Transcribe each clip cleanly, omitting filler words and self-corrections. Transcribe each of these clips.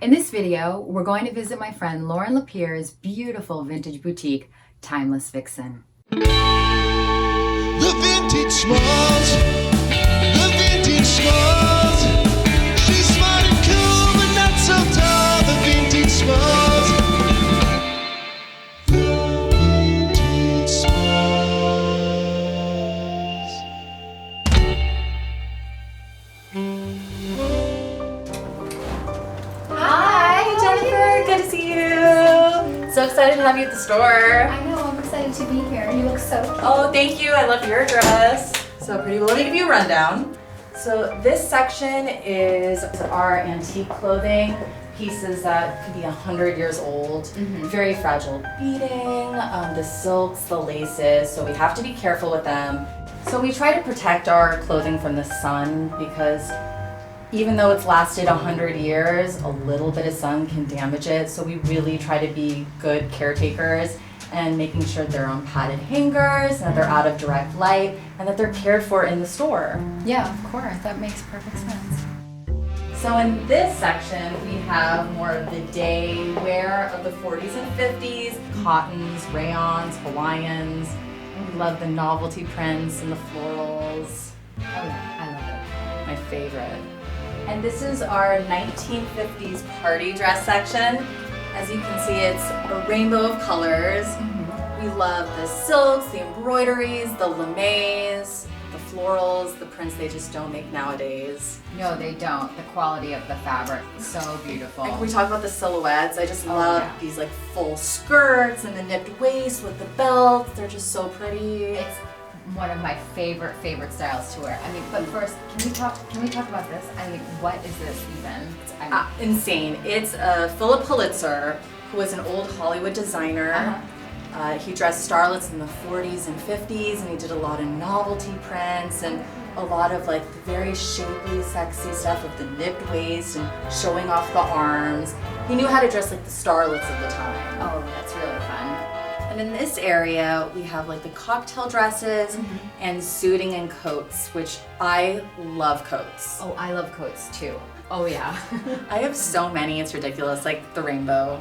In this video, we're going to visit my friend Lauren Lepire's beautiful vintage boutique, Timeless Vixen. The vintage smalls, the vintage smalls. She's smart and cool, but not so tall. The vintage smalls, the vintage smalls. Hi, Jennifer. Good to see you. So excited to have you at the store. I know, I'm excited to be here. You look so cute. Oh, thank you. I love your dress. So pretty. Well, let me give you a rundown. So this section is our antique clothing, pieces that could be 100 years old, very fragile beading, the silks, the laces, so we have to be careful with them. So we try to protect our clothing from the sun because even though it's lasted 100 years, a little bit of sun can damage it. So we really try to be good caretakers and making sure they're on padded hangers, and that they're out of direct light, and that they're cared for in the store. Yeah, of course. That makes perfect sense. So in this section, we have more of the day wear of the 40s and 50s, cottons, rayons, Hawaiians. We love the novelty prints and the florals. Oh yeah, I love it. My favorite. And this is our 1950s party dress section. As you can see, it's a rainbow of colors. We love the silks, the embroideries, the lames, the florals, the prints they just don't make nowadays. No, they don't. The quality of the fabric is so beautiful. Like we talk about the silhouettes, I just love these like full skirts and the nipped waist with the belts. They're just so pretty. It's one of my favorite styles to wear. I mean, but first, can we talk about this? I mean, what is this even? Insane. It's Philip Pulitzer, who was an old Hollywood designer. He dressed starlets in the 40s and 50s, and he did a lot of novelty prints and a lot of like very shapely, sexy stuff with the nipped waist and showing off the arms. He knew how to dress like the starlets of the time. Oh, that's really fun. And in this area, we have like the cocktail dresses and suiting and coats, which I love coats. Oh, I love coats too. Oh yeah. I have so many, it's ridiculous, like the rainbow.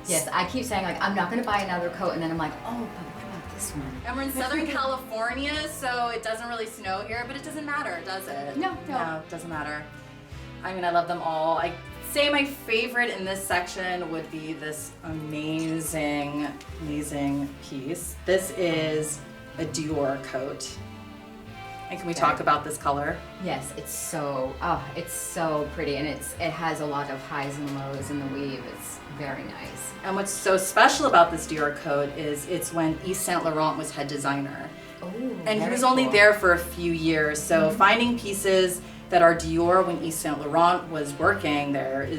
Yes, I keep saying like, I'm not gonna buy another coat, and then I'm like, oh, but what about this one? And we're in Southern California, so it doesn't really snow here, but it doesn't matter, does it? No. No, it doesn't matter. I mean, I love them all. I say my favorite in this section would be this amazing piece. This is a Dior coat. And can we talk about this color? Yes, it's so pretty, and it has a lot of highs and lows in the weave. It's very nice. And what's so special about this Dior coat is it's when Yves Saint Laurent was head designer. Oh, and he was only there for a few years, so finding pieces that are Dior when Yves Saint Laurent was working there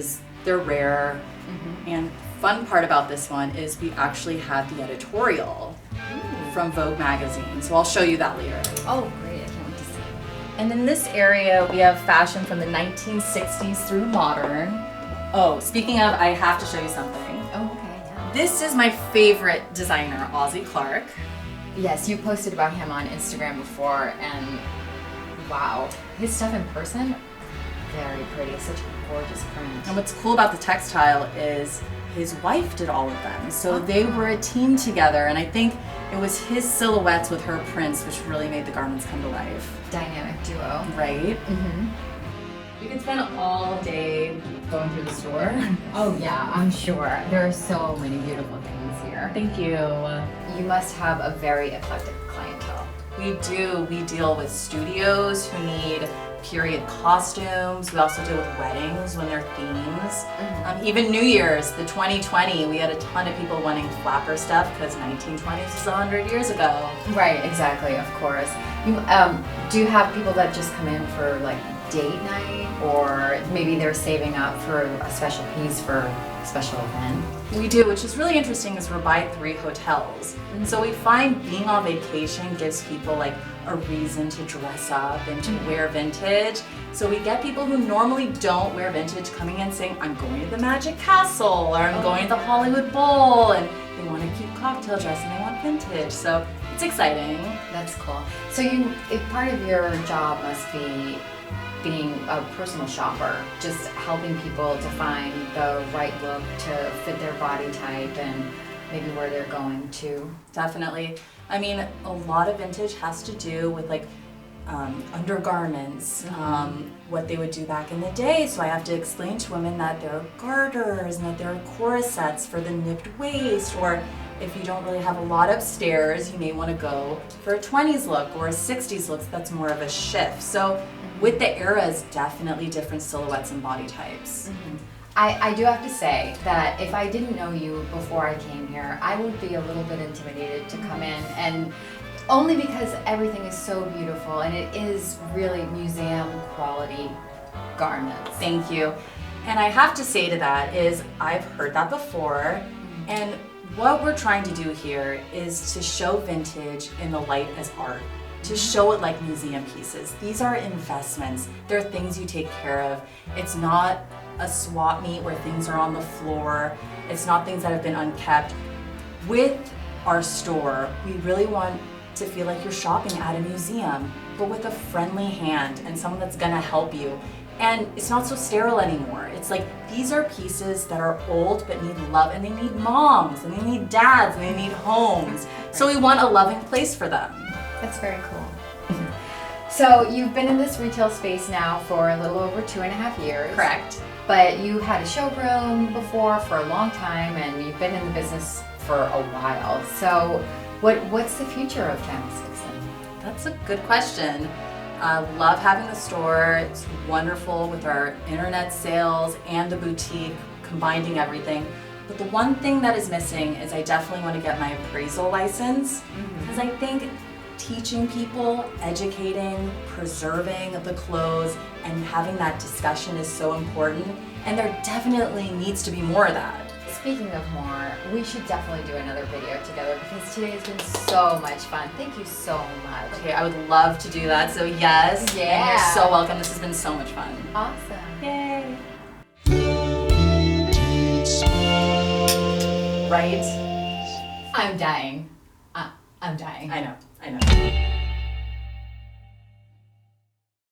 they're rare. And fun part about this one is we actually had the editorial from Vogue magazine, so I'll show you that later. Oh, great! I can't wait to see. And in this area, we have fashion from the 1960s through modern. Oh, speaking of, I have to show you something. Oh, okay. Yeah. This is my favorite designer, Ozzy Clark. Yes, you posted about him on Instagram before, and wow, his stuff in person, very pretty. Such a gorgeous print. And what's cool about the textile is his wife did all of them. So they were a team together, and I think it was his silhouettes with her prints which really made the garments come to life. Dynamic duo. Right? We could spend all day going through the store. Oh yeah, I'm sure. There are so many beautiful things here. Thank you. You must have a very eclectic clientele. We do. We deal with studios who need period costumes. We also deal with weddings when they're themes. Even New Year's, the 2020, we had a ton of people wanting flapper stuff because 1920s was 100 years ago. Right, exactly, of course. You, do you have people that just come in for like date night, or maybe they're saving up for a special piece for a special event? We do, which is really interesting is we're by 3 hotels. So we find being on vacation gives people like a reason to dress up and to wear vintage. So we get people who normally don't wear vintage coming in saying, I'm going to the Magic Castle, or I'm going to the Hollywood Bowl, and they want to keep cocktail dress and they want vintage. So it's exciting. That's cool. So if part of your job must be being a personal shopper, just helping people to find the right look to fit their body type and maybe where they're going to. Definitely. I mean, a lot of vintage has to do with like undergarments, what they would do back in the day. So I have to explain to women that there are garters and that there are corsets for the nipped waist, or if you don't really have a lot upstairs, you may want to go for a 20s look or a 60s look that's more of a shift. So with the eras, definitely different silhouettes and body types. I do have to say that if I didn't know you before I came here, I would be a little bit intimidated to come in, and only because everything is so beautiful and it is really museum quality garments. Thank you. And I have to say to that is I've heard that before, and what we're trying to do here is to show vintage in the light as art, to show it like museum pieces. These are investments. They're things you take care of. It's not a swap meet where things are on the floor. It's not things that have been unkept. With our store, we really want to feel like you're shopping at a museum, but with a friendly hand and someone that's gonna help you. And it's not so sterile anymore. It's like, these are pieces that are old but need love, and they need moms, and they need dads, and they need homes. So we want a loving place for them. That's very cool. So you've been in this retail space now for a little over 2.5 years. Correct. But you had a showroom before for a long time, and you've been in the business for a while. So what's the future of Timeless Vixen? That's a good question. I love having the store. It's wonderful with our internet sales and the boutique, combining everything. But the one thing that is missing is I definitely want to get my appraisal license, because I think teaching people, educating, preserving the clothes, and having that discussion is so important. And there definitely needs to be more of that. Speaking of more, we should definitely do another video together because today has been so much fun. Thank you so much. Okay, I would love to do that. So yes, and you're so welcome. This has been so much fun. Awesome. Yay. Right? I'm dying. I'm dying. I know.